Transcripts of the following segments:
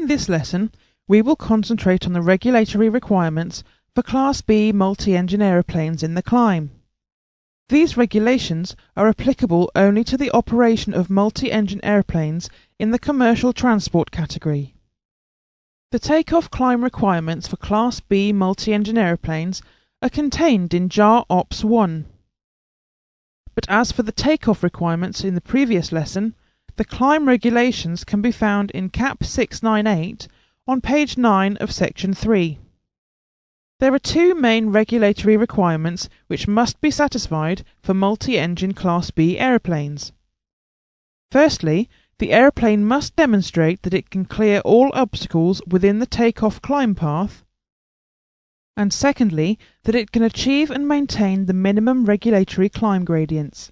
In this lesson, we will concentrate on the regulatory requirements for Class B multi-engine aeroplanes in the climb. These regulations are applicable only to the operation of multi-engine aeroplanes in the commercial transport category. The takeoff climb requirements for Class B multi-engine aeroplanes are contained in JAR Ops 1. But as for the takeoff requirements in the previous lesson, the climb regulations can be found in CAP 698 on page 9 of section 3. There are two main regulatory requirements which must be satisfied for multi-engine Class B aeroplanes. Firstly, the aeroplane must demonstrate that it can clear all obstacles within the takeoff climb path, and secondly, that it can achieve and maintain the minimum regulatory climb gradients.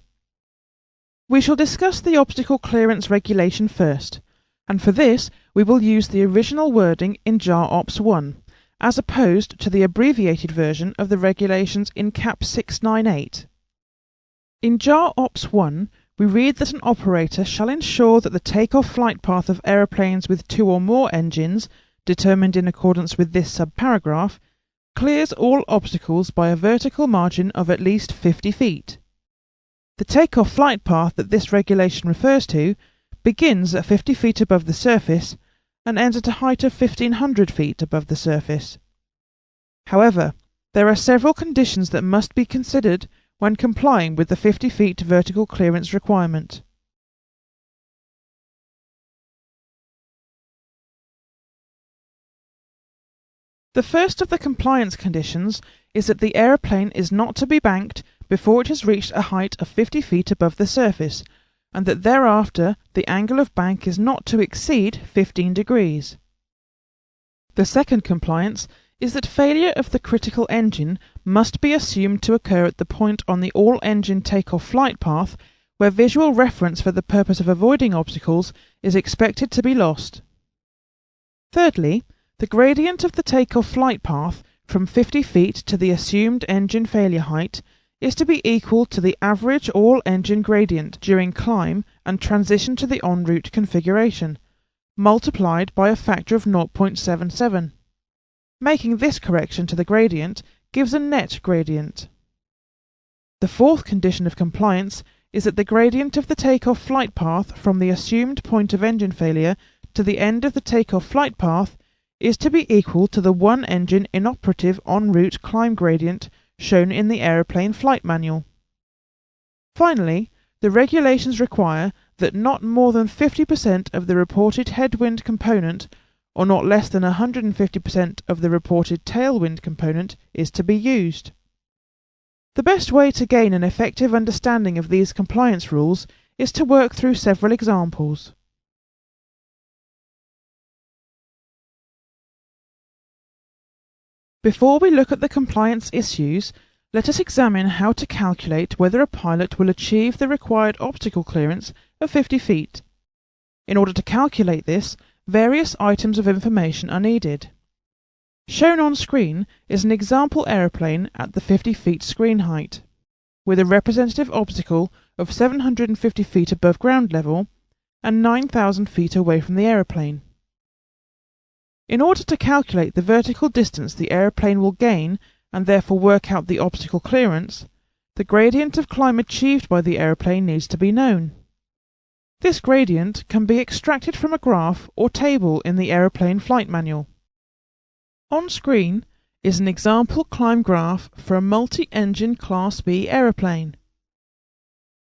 We shall discuss the obstacle clearance regulation first, and for this we will use the original wording in JAR Ops 1, as opposed to the abbreviated version of the regulations in CAP 698. In JAR Ops 1, we read that an operator shall ensure that the takeoff flight path of aeroplanes with 2 or more engines, determined in accordance with this subparagraph, clears all obstacles by a vertical margin of at least 50 feet. The takeoff flight path that this regulation refers to begins at 50 feet above the surface and ends at a height of 1,500 feet above the surface. However, there are several conditions that must be considered when complying with the 50 feet vertical clearance requirement. The first of the compliance conditions is that the aeroplane is not to be banked before it has reached a height of 50 feet above the surface, and that thereafter the angle of bank is not to exceed 15 degrees. The second compliance is that failure of the critical engine must be assumed to occur at the point on the all-engine takeoff flight path where visual reference for the purpose of avoiding obstacles is expected to be lost. Thirdly, the gradient of the takeoff flight path from 50 feet to the assumed engine failure height is to be equal to the average all-engine gradient during climb and transition to the en route configuration, multiplied by a factor of 0.77. Making this correction to the gradient gives a net gradient. The fourth condition of compliance is that the gradient of the takeoff flight path from the assumed point of engine failure to the end of the takeoff flight path is to be equal to the One-Engine-Inoperative en route climb gradient shown in the aeroplane flight manual. Finally, the regulations require that not more than 50% of the reported headwind component, or not less than 150% of the reported tailwind component, is to be used. The best way to gain an effective understanding of these compliance rules is to work through several examples. Before we look at the compliance issues, let us examine how to calculate whether a pilot will achieve the required obstacle clearance of 50 feet. In order to calculate this, various items of information are needed. Shown on screen is an example aeroplane at the 50 feet screen height, with a representative obstacle of 750 feet above ground level and 9,000 feet away from the aeroplane. In order to calculate the vertical distance the aeroplane will gain and therefore work out the obstacle clearance, the gradient of climb achieved by the aeroplane needs to be known. This gradient can be extracted from a graph or table in the aeroplane flight manual. On screen is an example climb graph for a multi-engine Class B aeroplane.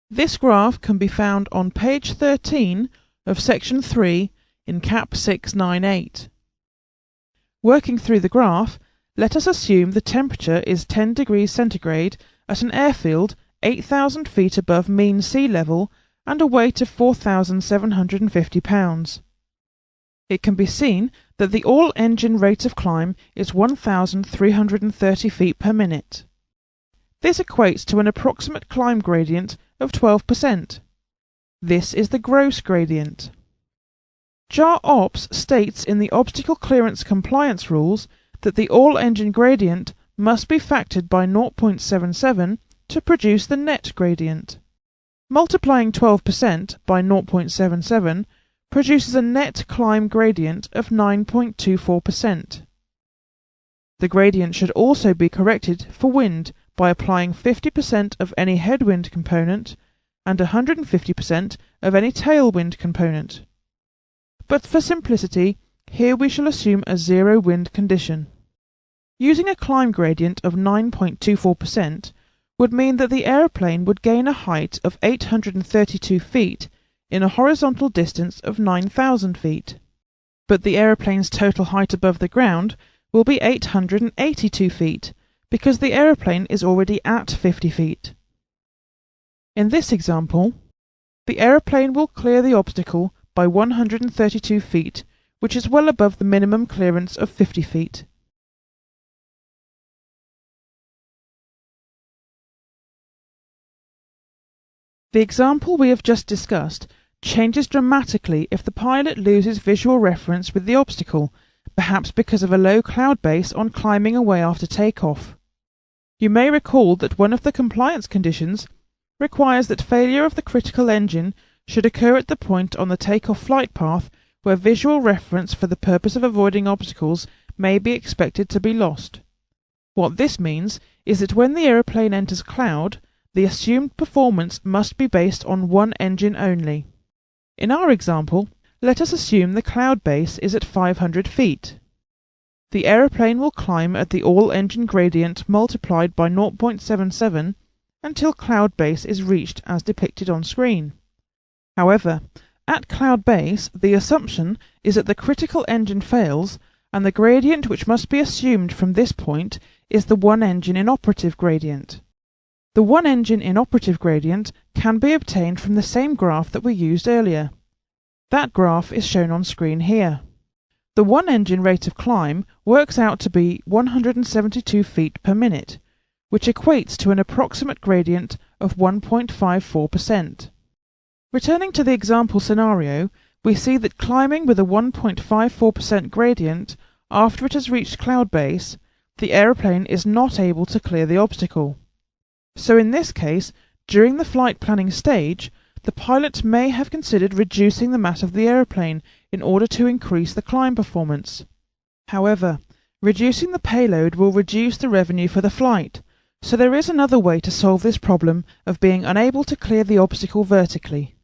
This graph can be found on page 13 of section 3 in CAP 698. Working through the graph, let us assume the temperature is 10 degrees centigrade at an airfield 8,000 feet above mean sea level and a weight of 4,750 pounds. It can be seen that the all-engine rate of climb is 1,330 feet per minute. This equates to an approximate climb gradient of 12%. This is the gross gradient. JAR Ops states in the obstacle clearance compliance rules that the all-engine gradient must be factored by 0.77 to produce the net gradient. Multiplying 12% by 0.77 produces a net climb gradient of 9.24%. The gradient should also be corrected for wind by applying 50% of any headwind component and 150% of any tailwind component. But for simplicity, here we shall assume a zero wind condition. Using a climb gradient of 9.24% would mean that the aeroplane would gain a height of 832 feet in a horizontal distance of 9,000 feet. But the aeroplane's total height above the ground will be 882 feet, because the aeroplane is already at 50 feet. In this example, the aeroplane will clear the obstacle by 132 feet, which is well above the minimum clearance of 50 feet. The example we have just discussed changes dramatically if the pilot loses visual reference with the obstacle, perhaps because of a low cloud base on climbing away after takeoff. You may recall that one of the compliance conditions requires that failure of the critical engine should occur at the point on the takeoff flight path where visual reference for the purpose of avoiding obstacles may be expected to be lost. What this means is that when the aeroplane enters cloud, the assumed performance must be based on one engine only. In our example, let us assume the cloud base is at 500 feet. The aeroplane will climb at the all-engine gradient multiplied by 0.77 until cloud base is reached as depicted on screen. However, at cloud base, the assumption is that the critical engine fails, and the gradient which must be assumed from this point is the one-engine-inoperative gradient. The one-engine-inoperative gradient can be obtained from the same graph that we used earlier. That graph is shown on screen here. The one-engine rate of climb works out to be 172 feet per minute, which equates to an approximate gradient of 1.54%. Returning to the example scenario, we see that climbing with a 1.54% gradient after it has reached cloud base, the aeroplane is not able to clear the obstacle. So in this case, during the flight planning stage, the pilot may have considered reducing the mass of the aeroplane in order to increase the climb performance. However, reducing the payload will reduce the revenue for the flight, so there is another way to solve this problem of being unable to clear the obstacle vertically.